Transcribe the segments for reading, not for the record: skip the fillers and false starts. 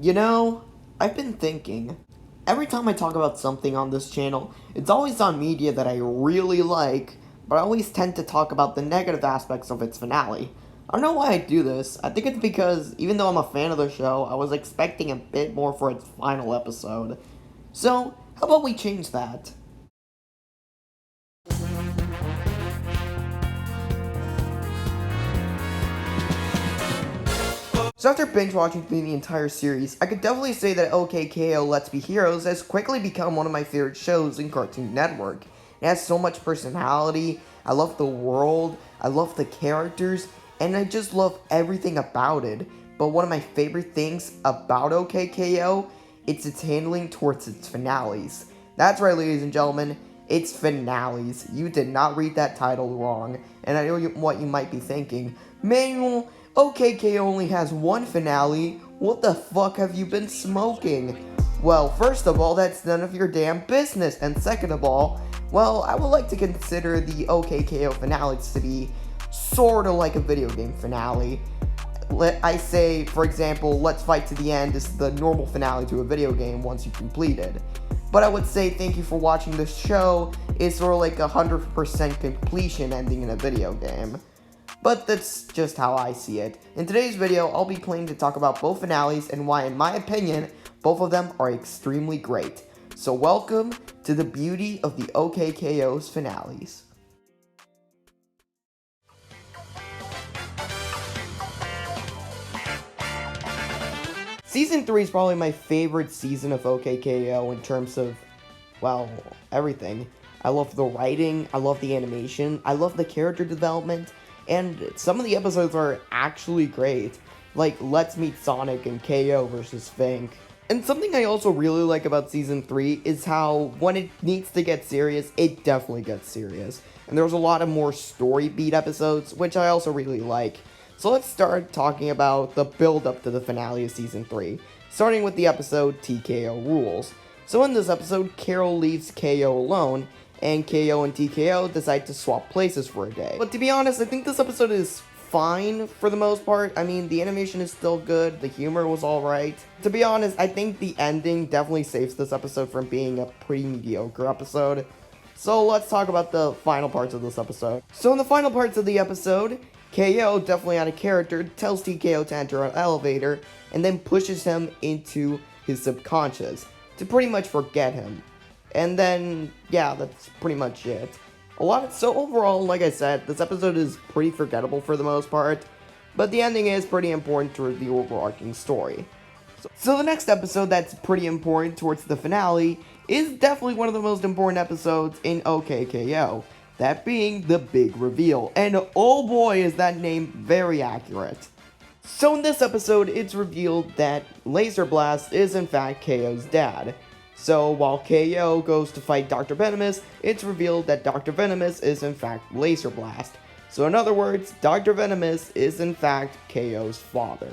You know, I've been thinking, every time I talk about something on this channel, it's always on media that I really like, but I always tend to talk about the negative aspects of its finale. I don't know why I do this. I think it's because, even though I'm a fan of the show, I was expecting a bit more for its final episode. So, how about we change that? So after binge-watching through the entire series, I could definitely say that OKKO Let's Be Heroes has quickly become one of my favorite shows in Cartoon Network. It has so much personality, I love the world, I love the characters, and I just love everything about it. But one of my favorite things about OKKO, it's its handling towards its finales. That's right, ladies and gentlemen, it's finales. You did not read that title wrong, and I know what you might be thinking. Manuel, OKK only has one finale. What the fuck have you been smoking? Well, first of all, that's none of your damn business. And second of all, well, I would like to consider the OKKO finales to be sorta like a video game finale. I say, for example, Let's Fight to the End is the normal finale to a video game once you complete it. But I would say thank you for watching this show is sort of like 100% completion ending in a video game. But that's just how I see it. In today's video, I'll be planning to talk about both finales and why, in my opinion, both of them are extremely great. So welcome to the beauty of the OKKO's finales. Season 3 is probably my favorite season of OKKO in terms of, well, everything. I love the writing, I love the animation, I love the character development, and some of the episodes are actually great, like Let's Meet Sonic and KO versus Fink. And something I also really like about Season 3 is how, when it needs to get serious, it definitely gets serious. And there's a lot of more story beat episodes, which I also really like. So let's start talking about the build-up to the finale of Season 3, starting with the episode TKO Rules. So in this episode, Carol leaves KO alone, and KO and TKO decide to swap places for a day. But to be honest, I think this episode is fine for the most part. I mean, the animation is still good, the humor was alright. To be honest, I think the ending definitely saves this episode from being a pretty mediocre episode. So let's talk about the final parts of this episode. So in the final parts of the episode, KO, definitely out of character, tells TKO to enter an elevator, and then pushes him into his subconscious to pretty much forget him. And then, yeah, that's pretty much it. So overall, like I said, this episode is pretty forgettable for the most part, but the ending is pretty important to the overarching story. So the next episode that's pretty important towards the finale is definitely one of the most important episodes in OKKO, that being the big reveal, and oh boy is that name very accurate. So in this episode, it's revealed that Laser Blast is in fact KO's dad. So while KO goes to fight Dr. Venomous, it's revealed that Dr. Venomous is in fact Laser Blast. So in other words, Dr. Venomous is in fact KO's father.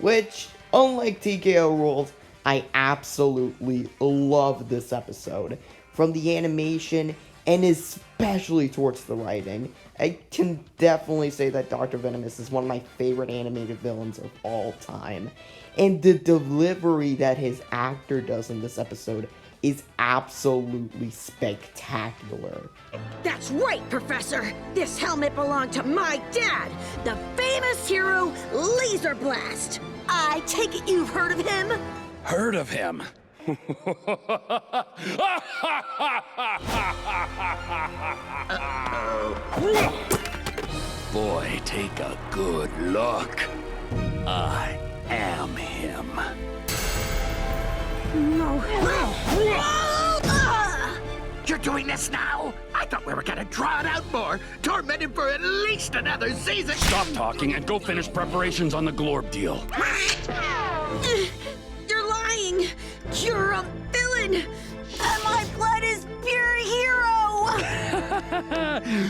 Which, unlike TKO Rules, I absolutely love this episode. From the animation, and especially towards the writing. I can definitely say that Dr. Venomous is one of my favorite animated villains of all time. And the delivery that his actor does in this episode is absolutely spectacular. That's right, Professor! This helmet belonged to my dad, the famous hero, Laser Blast! I take it you've heard of him? Heard of him? Boy, take a good look. I am him. No. You're doing this now? I thought we were gonna draw it out more, torment him for at least another season. Stop talking and go finish preparations on the Glorb deal. You're lying! You're a villain! And my blood is pure hero!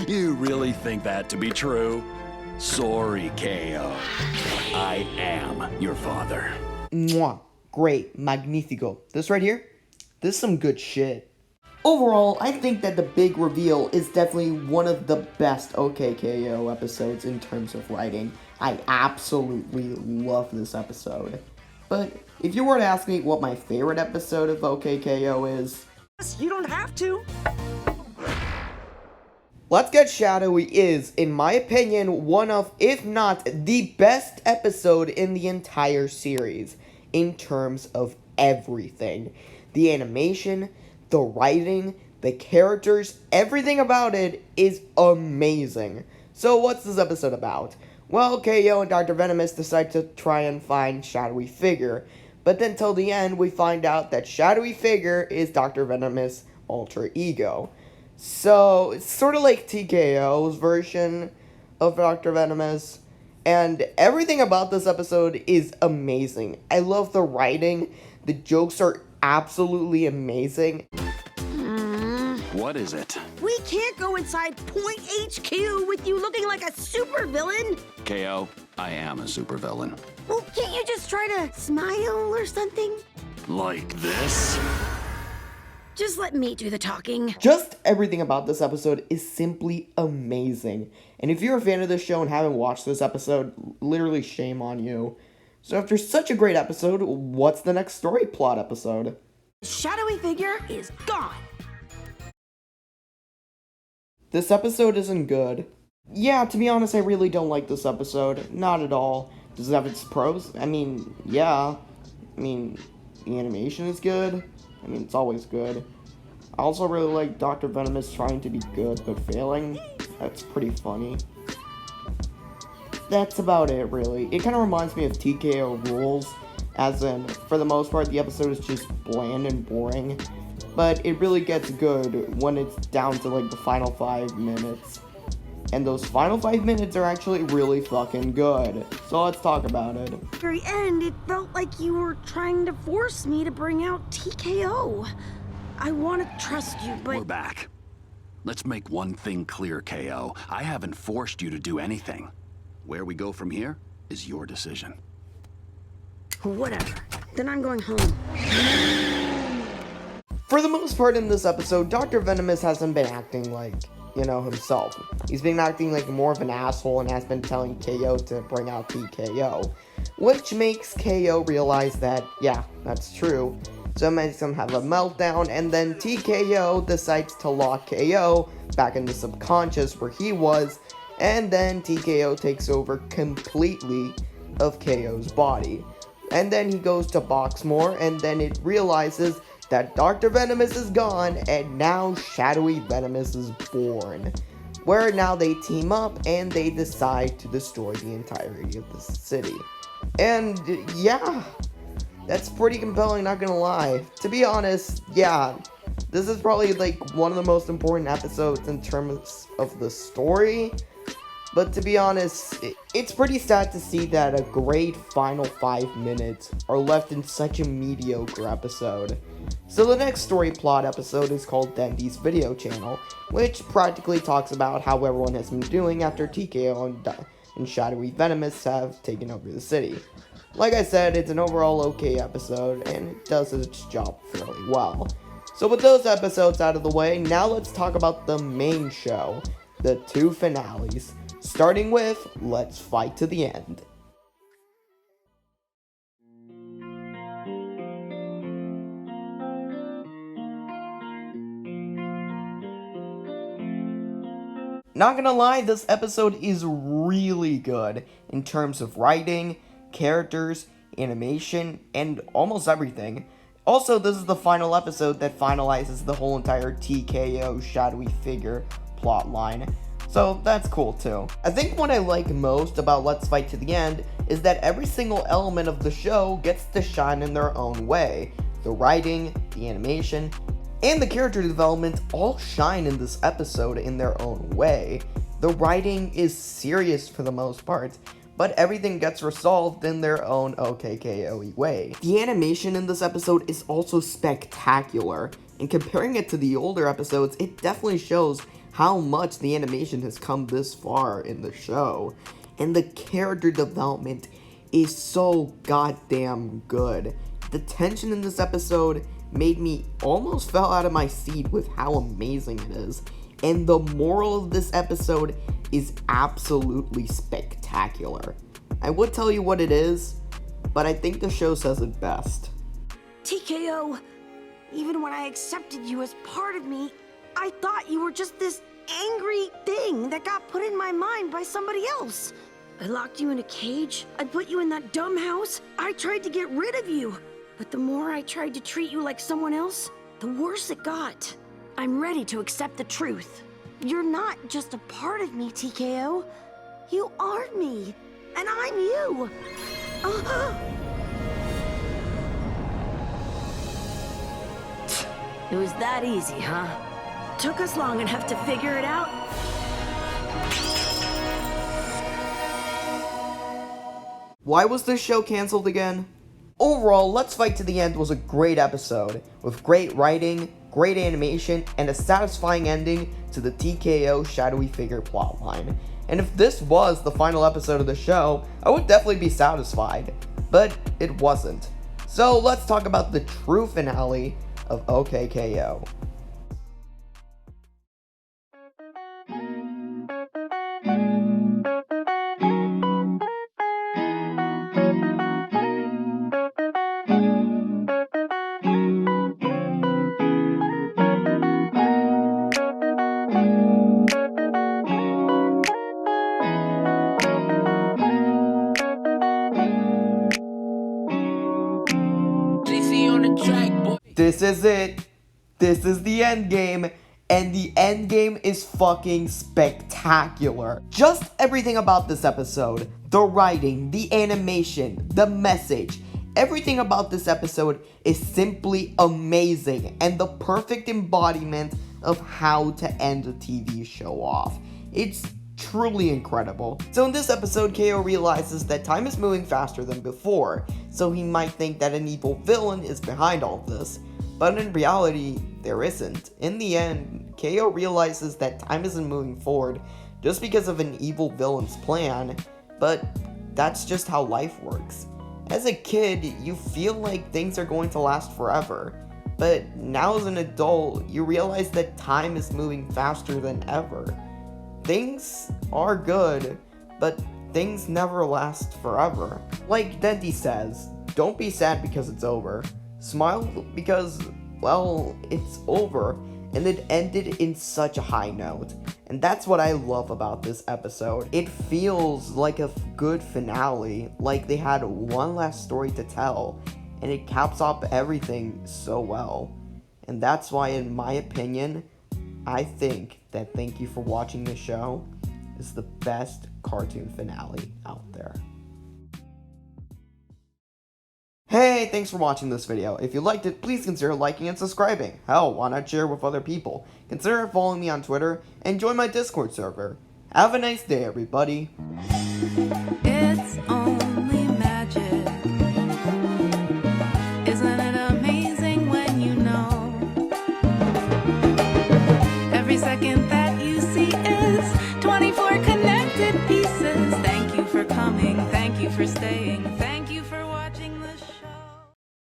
You really think that to be true? Sorry, KO. I am your father. Mwah. Great. Magnifico. This right here? This is some good shit. Overall, I think that the big reveal is definitely one of the best OKKO episodes in terms of writing. I absolutely love this episode. But if you were to ask me what my favorite episode of OKKO is, You don't have to. Let's Get Shadowy is, in my opinion, one of, if not the best episode in the entire series in terms of everything. The animation, the writing, the characters, everything about it is amazing. So what's this episode about? Well, KO and Dr. Venomous decide to try and find Shadowy Figure, but then till the end we find out that Shadowy Figure is Dr. Venomous' alter ego. So, it's sort of like TKO's version of Dr. Venomous, and everything about this episode is amazing. I love the writing, the jokes are absolutely amazing. What is it? We can't go inside Point HQ with you looking like a supervillain. KO, I am a supervillain. Well, can't you just try to smile or something? Like this? Just let me do the talking. Just everything about this episode is simply amazing. And if you're a fan of this show and haven't watched this episode, literally shame on you. So after such a great episode, what's the next story plot episode? Shadowy Figure is gone. This episode isn't good. Yeah, to be honest, I really don't like this episode. Not at all. Does it have its pros? I mean, yeah. I mean, the animation is good. I mean, it's always good. I also really like Dr. Venomous trying to be good but failing. That's pretty funny. That's about it, really. It kind of reminds me of TKO Rules, as in, for the most part, the episode is just bland and boring. But it really gets good when it's down to, like, the final 5 minutes. And those final 5 minutes are actually really fucking good. So let's talk about it. At the very end, it felt like you were trying to force me to bring out TKO. I want to trust you, but... We're back. Let's make one thing clear, KO. I haven't forced you to do anything. Where we go from here is your decision. Whatever. Then I'm going home. For the most part in this episode, Dr. Venomous hasn't been acting like, himself. He's been acting like more of an asshole and has been telling KO to bring out TKO. Which makes KO realize that, yeah, that's true. So it makes him have a meltdown, and then TKO decides to lock KO back in the subconscious where he was, and then TKO takes over completely of KO's body. And then he goes to Boxmore, and then it realizes that Dr. Venomous is gone, and now Shadowy Venomous is born. Where now they team up, and they decide to destroy the entirety of the city. And, yeah, that's pretty compelling, not gonna lie. To be honest, yeah, this is probably, like, one of the most important episodes in terms of the story. But to be honest, it's pretty sad to see that a great final 5 minutes are left in such a mediocre episode. So the next story plot episode is called Dendy's Video Channel, which practically talks about how everyone has been doing after TKO and Shadowy Venomous have taken over the city. Like I said, it's an overall okay episode, and it does its job fairly well. So with those episodes out of the way, now let's talk about the main show, the 2 finales. Starting with, let's fight to the end. Not gonna lie, this episode is really good in terms of writing, characters, animation, and almost everything. Also, this is the final episode that finalizes the whole entire TKO Shadowy Figure plotline. So that's cool too. I think what I like most about Let's Fight to the End is that every single element of the show gets to shine in their own way. The writing, the animation, and the character development all shine in this episode in their own way. The writing is serious for the most part, but everything gets resolved in their own OKKOE way. The animation in this episode is also spectacular, and comparing it to the older episodes, it definitely shows how much the animation has come this far in the show. And the character development is so goddamn good. The tension in this episode made me almost fell out of my seat with how amazing it is. And the moral of this episode is absolutely spectacular. I would tell you what it is, but I think the show says it best. TKO, even when I accepted you as part of me, I thought you were just this angry thing that got put in my mind by somebody else. I locked you in a cage. I put you in that dumb house. I tried to get rid of you. But the more I tried to treat you like someone else, the worse it got. I'm ready to accept the truth. You're not just a part of me, TKO. You are me, and I'm you. It was that easy, huh? Took us long enough to figure it out. Why was this show canceled again? Overall, Let's Fight to the End was a great episode, with great writing, great animation, and a satisfying ending to the TKO shadowy figure plotline. And if this was the final episode of the show, I would definitely be satisfied, but it wasn't. So let's talk about the true finale of OKKO. This is it. This is the end game, and the end game is fucking spectacular. Just everything about this episode, the writing, the animation, the message, everything about this episode is simply amazing and the perfect embodiment of how to end a TV show off. It's truly incredible. So in this episode, KO realizes that time is moving faster than before, so he might think that an evil villain is behind all of this. But in reality, there isn't. In the end, KO realizes that time isn't moving forward just because of an evil villain's plan, but that's just how life works. As a kid, you feel like things are going to last forever, but now as an adult, you realize that time is moving faster than ever. Things are good, but things never last forever. Like Denti says, don't be sad because it's over. Smile because, well, it's over, and it ended in such a high note. And that's what I love about this episode. It feels like a good finale, like they had one last story to tell, and it caps off everything so well. And that's why, in my opinion, I think that Thank You for Watching the Show is the best cartoon finale out there. Hey, thanks for watching this video. If you liked it, please consider liking and subscribing. Hell, why not share with other people? Consider following me on Twitter and join my Discord server. Have a nice day, everybody. It's only magic. Isn't it amazing when you know? Every second that you see is 24 connected pieces. Thank you for coming. Thank you for staying.